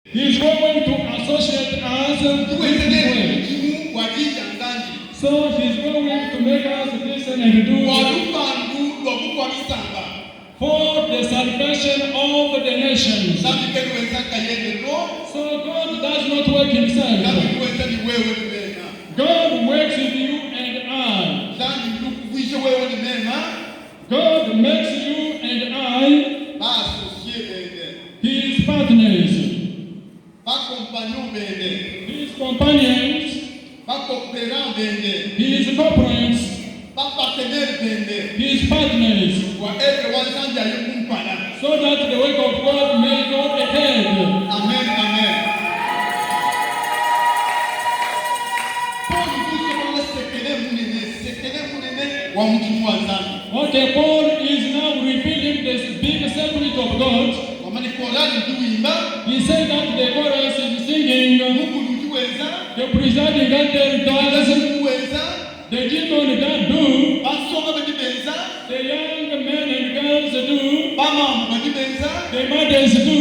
He's going to associate us with His way. So He's going to make us listen and do for the salvation of the nations. So God does not work Himself. God works with you and I. God makes you and I His partners, His companions, His corporates, His partners, so that the work of God may go ahead. Amen, amen. Okay, Paul is now revealing this big secret of God. He said that the chorus is singing, the presiding elder does, the deacon that do, the young men and girls do, the mothers do.